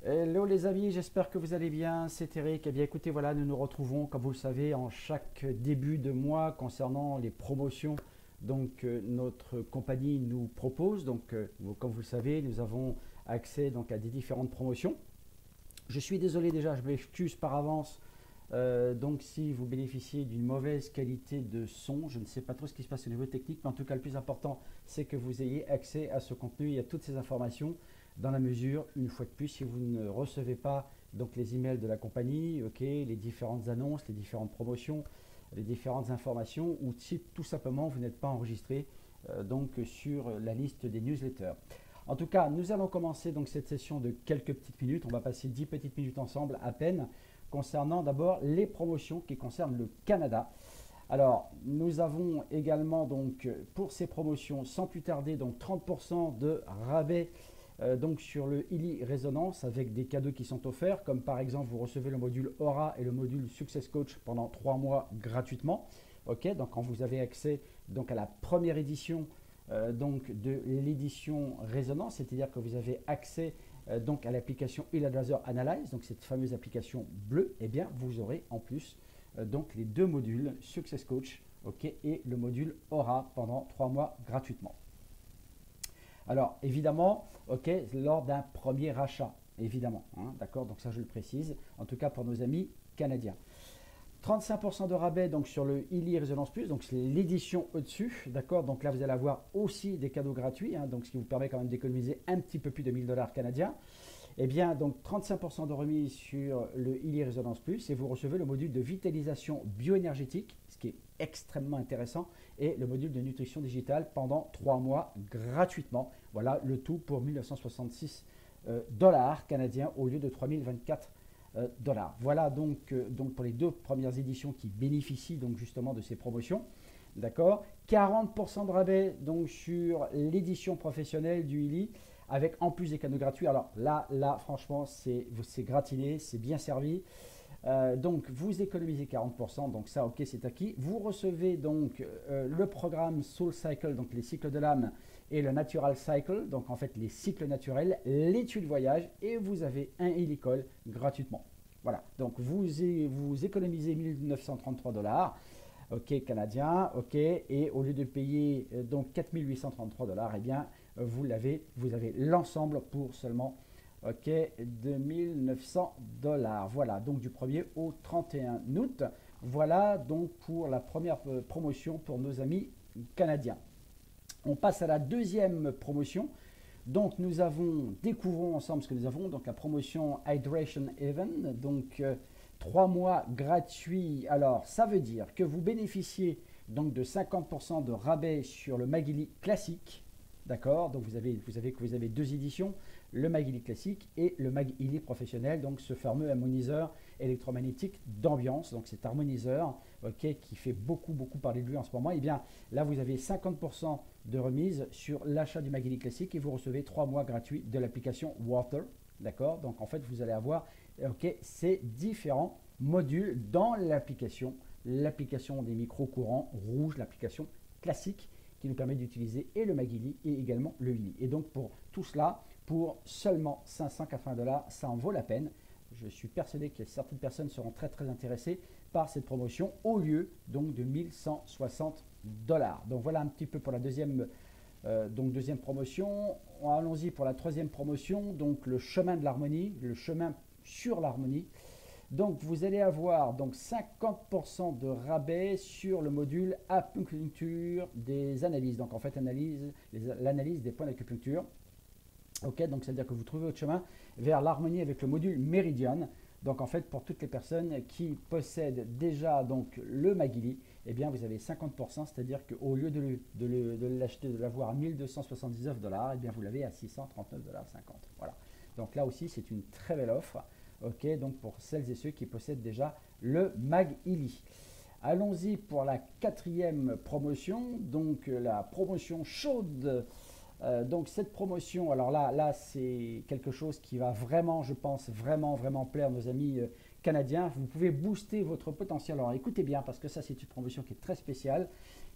Hello les amis, j'espère que vous allez bien, c'est Eric. Eh bien écoutez, voilà, nous nous retrouvons, comme vous le savez, en chaque début de mois concernant les promotions. Notre compagnie nous propose, comme vous le savez, nous avons accès à des différentes promotions. Je suis désolé déjà, je m'excuse par avance. Si vous bénéficiez d'une mauvaise qualité de son, je ne sais pas trop ce qui se passe au niveau technique, mais en tout cas le plus important, c'est que vous ayez accès à ce contenu et à toutes ces informations dans la mesure, une fois de plus, si vous ne recevez pas les emails de la compagnie, les différentes annonces, les différentes promotions, les différentes informations, ou si tout simplement vous n'êtes pas enregistré sur la liste des newsletters. En tout cas, nous allons commencer cette session de quelques petites minutes. On va passer 10 petites minutes ensemble à peine concernant d'abord les promotions qui concernent le Canada. Alors, nous avons également pour ces promotions, sans plus tarder, 30% de rabais sur le Illy Résonance avec des cadeaux qui sont offerts, comme par exemple vous recevez le module Aura et le module Success Coach pendant 3 mois gratuitement. Donc quand vous avez accès à la première édition de l'édition Résonance, c'est-à-dire que vous avez accès à l'application e-Advisor Analyze, donc cette fameuse application bleue, et bien vous aurez en plus les deux modules Success Coach et le module Aura pendant 3 mois gratuitement. Alors évidemment, lors d'un premier achat, évidemment, d'accord, donc ça je le précise, en tout cas pour nos amis canadiens. 35% de rabais sur le Illy Résonance Plus, donc c'est l'édition au-dessus, d'accord, donc là vous allez avoir aussi des cadeaux gratuits, ce qui vous permet quand même d'économiser un petit peu plus de 1000 $ canadiens. Eh bien, 35% de remise sur le Illy Résonance Plus et vous recevez le module de vitalisation bioénergétique, ce qui est extrêmement intéressant, et le module de nutrition digitale pendant 3 mois gratuitement. Voilà, le tout pour 1966 $ canadiens au lieu de 3024 $. Voilà donc pour les deux premières éditions qui bénéficient justement de ces promotions. D'accord, 40% de rabais sur l'édition professionnelle du Illy avec en plus des cadeaux gratuits. Alors là franchement, c'est gratiné, c'est bien servi. Vous économisez 40%, donc ça, c'est acquis. Vous recevez le programme Soul Cycle, donc les cycles de l'âme, et le Natural Cycle, donc en fait les cycles naturels, l'étude voyage, et vous avez un Illycall gratuitement. Voilà, donc vous économisez 1933 $, canadiens, et au lieu de payer 4833 $, eh bien vous avez l'ensemble pour seulement 2900 $. Voilà, donc du 1er au 31 août. Voilà donc pour la première promotion pour nos amis canadiens. On passe à la deuxième promotion. Donc nous découvrons ensemble ce que nous avons, la promotion Hydration Event, 3 mois gratuits. Alors ça veut dire que vous bénéficiez de 50% de rabais sur le McGilly classique. D'accord, donc vous avez deux éditions, le McGilly classique et le McGilly professionnel, donc ce fameux harmoniseur électromagnétique d'ambiance, donc cet harmoniseur qui fait beaucoup parler de lui en ce moment. Et bien là vous avez 50% de remise sur l'achat du McGilly classique et vous recevez 3 mois gratuits de l'application Water. D'accord, donc en fait vous allez avoir ces différents modules dans l'application des micro-courants rouges, l'application classique qui nous permet d'utiliser et le McGilly et également le Illy. Et donc pour tout cela, pour seulement 580 $, ça en vaut la peine. Je suis persuadé que certaines personnes seront très intéressées par cette promotion au lieu de 1160 $. Donc voilà un petit peu pour la deuxième promotion. Allons-y pour la troisième promotion, donc le chemin de l'harmonie, le chemin sur l'harmonie. Donc vous allez avoir 50% de rabais sur le module acupuncture des analyses. Donc en fait l'analyse des points d'acupuncture. Donc c'est-à-dire que vous trouvez votre chemin vers l'harmonie avec le module Meridian. Donc en fait pour toutes les personnes qui possèdent déjà le McGilly, eh bien vous avez 50%, c'est-à-dire qu'au lieu de l'acheter, de l'avoir à 1279 $, eh bien vous l'avez à 639,50 $. Voilà. Donc là aussi c'est une très belle offre. Donc pour celles et ceux qui possèdent déjà le McGilly. Allons-y pour la quatrième promotion, la promotion chaude. Cette promotion, alors là c'est quelque chose qui va vraiment, je pense, vraiment plaire à nos amis canadiens. Vous pouvez booster votre potentiel. Alors écoutez bien, parce que ça c'est une promotion qui est très spéciale,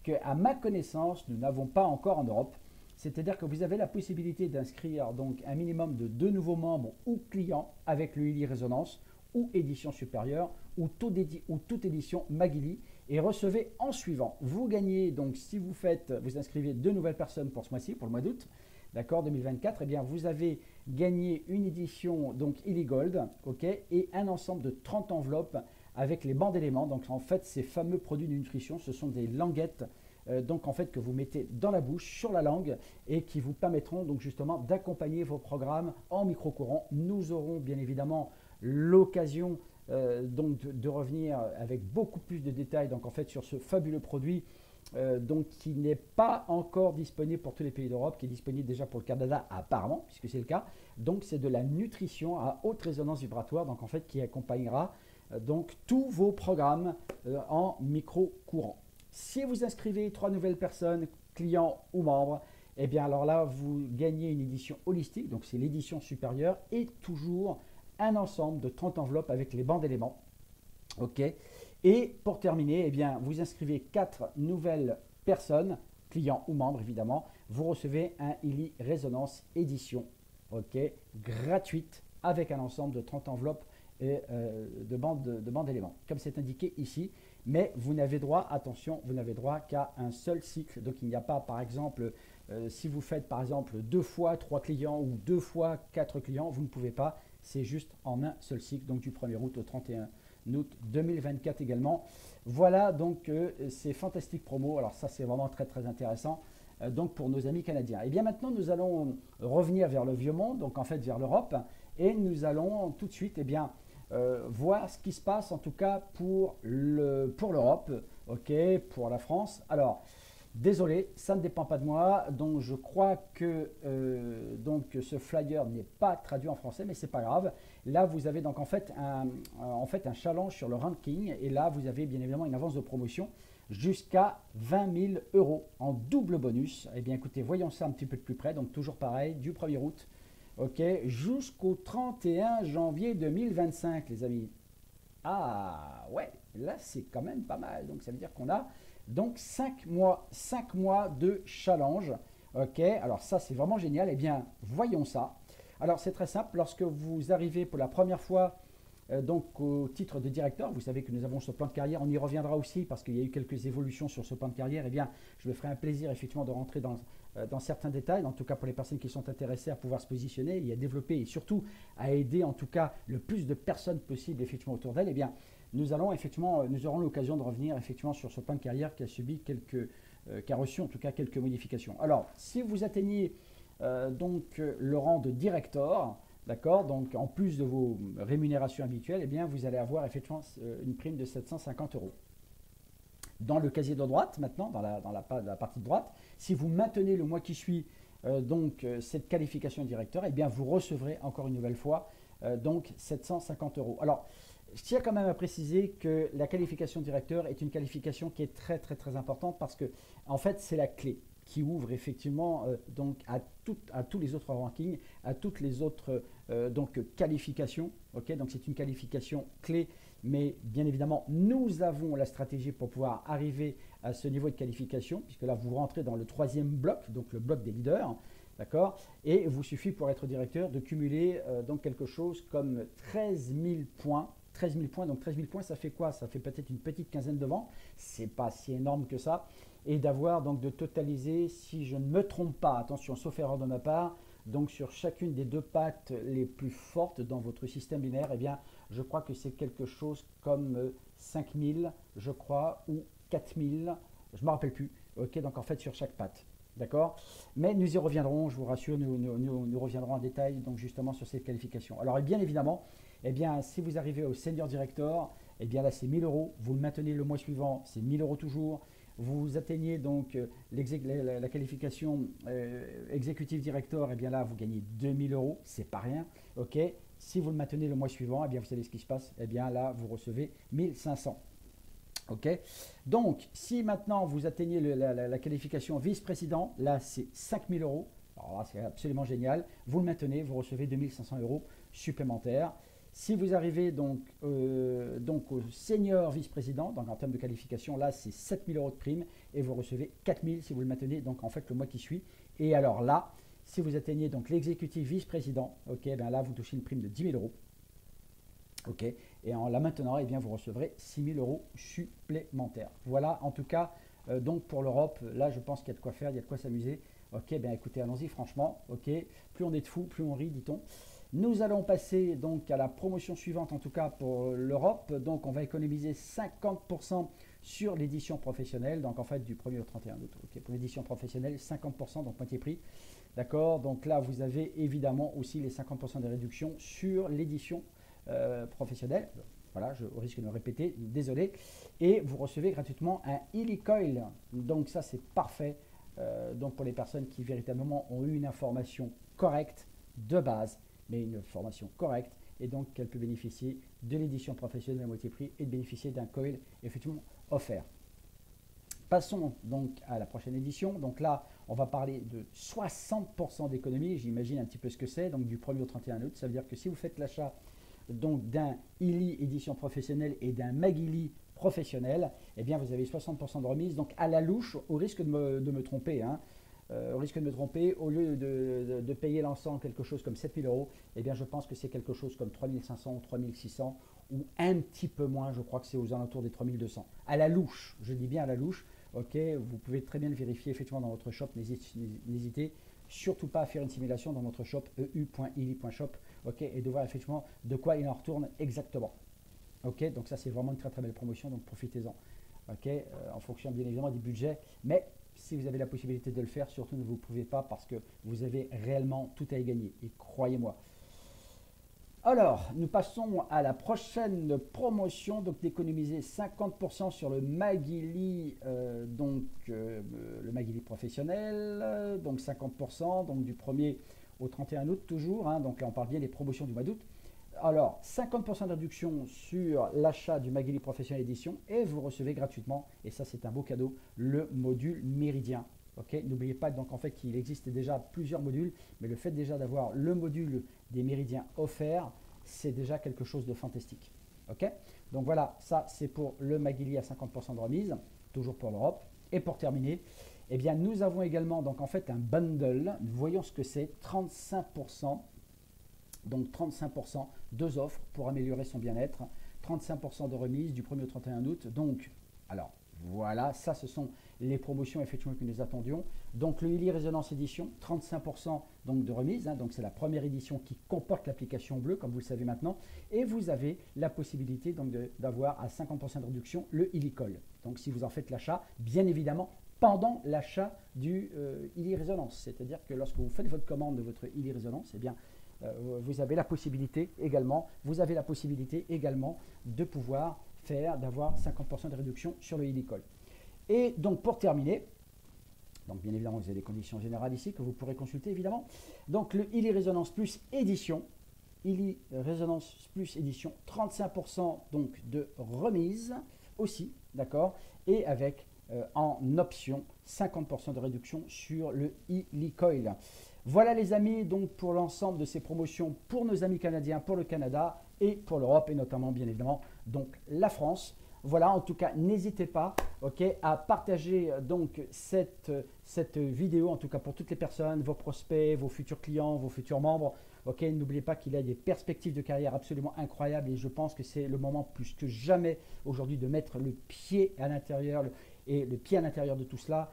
qu'à ma connaissance, nous n'avons pas encore en Europe. C'est-à-dire que vous avez la possibilité d'inscrire donc un minimum de 2 nouveaux membres ou clients avec le Illy Résonance ou édition supérieure ou toute édition Magili et recevez en suivant. Vous gagnez donc si vous inscrivez 2 nouvelles personnes pour ce mois-ci, pour le mois d'août, d'accord, 2024, eh bien vous avez gagné une édition donc Illy Gold, ok, et un ensemble de 30 enveloppes avec les bandes éléments. Donc en fait, ces fameux produits de nutrition, ce sont des languettes donc en fait que vous mettez dans la bouche, sur la langue et qui vous permettront donc justement d'accompagner vos programmes en micro-courant. Nous aurons bien évidemment l'occasion donc de revenir avec beaucoup plus de détails donc en fait sur ce fabuleux produit donc qui n'est pas encore disponible pour tous les pays d'Europe, qui est disponible déjà pour le Canada apparemment, puisque c'est le cas. Donc c'est de la nutrition à haute résonance vibratoire, donc en fait qui accompagnera donc tous vos programmes en micro-courant. Si vous inscrivez 3 nouvelles personnes, clients ou membres, eh bien alors là, vous gagnez une édition holistique, donc c'est l'édition supérieure, et toujours un ensemble de 30 enveloppes avec les bandes éléments. Ok. Et pour terminer, eh bien, vous inscrivez 4 nouvelles personnes, clients ou membres évidemment, vous recevez un Illy Résonance édition, ok, gratuite, avec un ensemble de 30 enveloppes et de bandes éléments, comme c'est indiqué ici. Mais vous n'avez droit, attention, vous n'avez droit qu'à un seul cycle. Donc il n'y a pas, par exemple, si vous faites par exemple 2 fois 3 clients ou 2 fois 4 clients, vous ne pouvez pas. C'est juste en un seul cycle, donc du 1er août au 31 août 2024 également. Voilà donc ces fantastiques promos. Alors ça, c'est vraiment très très intéressant. Donc pour nos amis canadiens. Et bien maintenant, nous allons revenir vers le vieux monde, donc en fait vers l'Europe, et nous allons tout de suite, eh bien, voir ce qui se passe en tout cas pour l'Europe, ok, pour la France. Alors, désolé, ça ne dépend pas de moi, donc je crois que donc ce flyer n'est pas traduit en français, mais c'est pas grave. Là, vous avez donc en fait un challenge sur le ranking, et là, vous avez bien évidemment une avance de promotion jusqu'à 20 000 euros en double bonus. Eh bien, écoutez, voyons ça un petit peu de plus près. Donc, toujours pareil, du 1er août. Ok, jusqu'au 31 janvier 2025, les amis. Ah, ouais, là, c'est quand même pas mal. Donc, ça veut dire qu'on a donc 5 mois de challenge. Ok, alors ça, c'est vraiment génial. Eh bien, voyons ça. Alors, c'est très simple. Lorsque vous arrivez pour la première fois donc au titre de directeur, vous savez que nous avons ce plan de carrière, on y reviendra aussi parce qu'il y a eu quelques évolutions sur ce plan de carrière. Eh bien, je me ferai un plaisir effectivement de rentrer dans certains détails, en tout cas pour les personnes qui sont intéressées à pouvoir se positionner et à développer et surtout à aider en tout cas le plus de personnes possible effectivement autour d'elles. Eh bien, nous aurons l'occasion de revenir effectivement sur ce plan de carrière qui a subi qui a reçu en tout cas quelques modifications. Alors, si vous atteignez donc le rang de directeur, d'accord, donc en plus de vos rémunérations habituelles, eh bien, vous allez avoir effectivement une prime de 750 euros. Dans le casier de droite, maintenant, dans la partie de droite, si vous maintenez le mois qui suit cette qualification de directeur, eh bien, vous recevrez encore une nouvelle fois donc 750 euros. Alors, je tiens quand même à préciser que la qualification de directeur est une qualification qui est très très très importante parce que en fait, c'est la clé qui ouvre effectivement donc à tous les autres rankings, à toutes les autres donc qualifications. Okay, donc c'est une qualification clé, mais bien évidemment, nous avons la stratégie pour pouvoir arriver à ce niveau de qualification, puisque là, vous rentrez dans le 3e bloc, donc le bloc des leaders. D'accord. Et il vous suffit pour être directeur de cumuler donc quelque chose comme 13 000 points. 13 000 points, donc 13 000 points, ça fait quoi? Ça fait peut-être une petite quinzaine de ventes. C'est pas si énorme que ça. Et d'avoir donc de totaliser, si je ne me trompe pas, attention, sauf erreur de ma part, donc sur chacune des 2 pattes les plus fortes dans votre système binaire, eh bien, je crois que c'est quelque chose comme 5 000, je crois, ou 4 000, je ne me rappelle plus. Ok, donc en fait sur chaque patte. D'accord. Mais nous y reviendrons, je vous rassure, nous reviendrons en détail donc justement sur cette qualification. Alors et bien évidemment, eh bien, si vous arrivez au senior director, eh bien là c'est 1 000 euros. Vous le maintenez le mois suivant, c'est 1 000 euros toujours. Vous atteignez donc la qualification executive director, et bien là vous gagnez 2 000 euros, c'est pas rien. Ok. Si vous le maintenez le mois suivant, et bien vous savez ce qui se passe, et bien là vous recevez 1 500. Ok. Donc si maintenant vous atteignez la qualification vice-président, là c'est 5 000 euros. Alors là c'est absolument génial. Vous le maintenez, vous recevez 2 500 euros supplémentaires. Si vous arrivez donc au senior vice-président, donc en termes de qualification, là c'est 7 000 euros de prime et vous recevez 4 000 si vous le maintenez donc en fait le mois qui suit. Et alors là, si vous atteignez donc l'exécutif vice-président, ok, ben là vous touchez une prime de 10 000 euros. Ok, et en la maintenant, eh bien, vous recevrez 6 000 euros supplémentaires. Voilà, en tout cas, donc pour l'Europe, là je pense qu'il y a de quoi faire, il y a de quoi s'amuser. Ok, ben écoutez, allons-y franchement. Ok, plus on est de fous, plus on rit, dit-on. Nous allons passer donc à la promotion suivante, en tout cas pour l'Europe. Donc on va économiser 50% sur l'édition professionnelle, donc en fait du 1er au 31 août. Okay, pour l'édition professionnelle, 50%, donc moitié prix. D'accord, donc là vous avez évidemment aussi les 50% de réduction sur l'édition professionnelle. Voilà, je risque de me répéter, désolé. Et vous recevez gratuitement un e-coil. Donc ça c'est parfait. Donc pour les personnes qui véritablement ont eu une information correcte de base, mais une formation correcte, et donc qu'elle peut bénéficier de l'édition professionnelle à moitié prix et de bénéficier d'un coil effectivement offert. Passons donc à la prochaine édition. Donc là, on va parler de 60% d'économie. J'imagine un petit peu ce que c'est. Donc du 1er au 31 août, ça veut dire que si vous faites l'achat donc d'un ILI édition professionnelle et d'un MAGILI professionnel, eh bien vous avez 60% de remise. Donc à la louche, au risque de me tromper, hein, au risque de me tromper, au lieu de payer l'ensemble quelque chose comme 7 000 euros, eh bien je pense que c'est quelque chose comme 3 500 ou 3 600 ou un petit peu moins, je crois que c'est aux alentours des 3 200. À la louche, je dis bien à la louche, ok, vous pouvez très bien le vérifier effectivement dans votre shop, n'hésitez surtout pas à faire une simulation dans votre shop eu.ili.shop, ok, et de voir effectivement de quoi il en retourne exactement. Ok, donc ça c'est vraiment une très très belle promotion, donc profitez-en. Ok, en fonction bien évidemment du budget, mais si vous avez la possibilité de le faire, surtout ne vous pouvez pas parce que vous avez réellement tout à y gagner, et croyez-moi. Alors, nous passons à la prochaine promotion, donc d'économiser 50% sur le MAGILI, le MAGILI professionnel, donc 50%, donc du 1er au 31 août toujours, hein, donc là on parle bien des promotions du mois d'août. Alors, 50% de réduction sur l'achat du MAGILI professionnel édition et vous recevez gratuitement, et ça c'est un beau cadeau, le module Méridien. Okay, n'oubliez pas donc en fait qu'il existe déjà plusieurs modules, mais le fait déjà d'avoir le module des méridiens offert, c'est déjà quelque chose de fantastique. Okay, donc voilà, ça c'est pour le MAGILI à 50% de remise, toujours pour l'Europe. Et pour terminer, eh bien, nous avons également donc en fait un bundle, voyons ce que c'est, 35%, donc 35%, deux offres pour améliorer son bien-être, 35% de remise du 1er au 31 août, donc alors voilà, ça ce sont les promotions effectivement que nous attendions. Donc le ILI Résonance Édition, 35% donc de remise, hein, donc c'est la première édition qui comporte l'application bleue, comme vous le savez maintenant, et vous avez la possibilité donc d'avoir à 50% de réduction le ILI Coil. Donc si vous en faites l'achat, bien évidemment, pendant l'achat du ILI Résonance, c'est-à-dire que lorsque vous faites votre commande de votre ILI Résonance, eh bien, vous avez la possibilité également, de pouvoir d'avoir 50% de réduction sur le ILI Coil. Et donc pour terminer, donc bien évidemment vous avez les conditions générales ici que vous pourrez consulter évidemment. Donc le ILI Résonance Plus édition, ILI Résonance Plus édition, 35% donc de remise aussi, d'accord, et avec en option 50% de réduction sur le ILI Coil. Voilà les amis, donc pour l'ensemble de ces promotions pour nos amis canadiens, pour le Canada et pour l'Europe et notamment bien évidemment donc la France. Voilà, en tout cas, n'hésitez pas à partager donc cette vidéo, en tout cas pour toutes les personnes, vos prospects, vos futurs clients, vos futurs membres. N'oubliez pas qu'il y a des perspectives de carrière absolument incroyables et je pense que c'est le moment plus que jamais aujourd'hui de mettre le pied à l'intérieur de tout cela.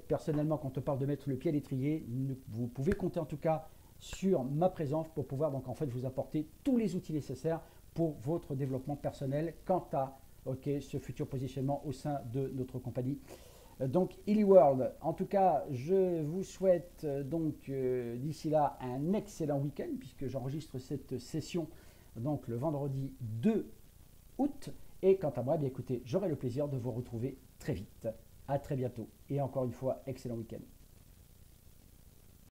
Personnellement, quand on parle de mettre le pied à l'étrier, vous pouvez compter en tout cas sur ma présence pour pouvoir donc en fait vous apporter tous les outils nécessaires pour votre développement personnel quant à ce futur positionnement au sein de notre compagnie. Donc ILI World, en tout cas, je vous souhaite donc d'ici là un excellent week-end puisque j'enregistre cette session donc le vendredi 2 août. Et quant à moi, bien écoutez, j'aurai le plaisir de vous retrouver très vite. À très bientôt et encore une fois, excellent week-end.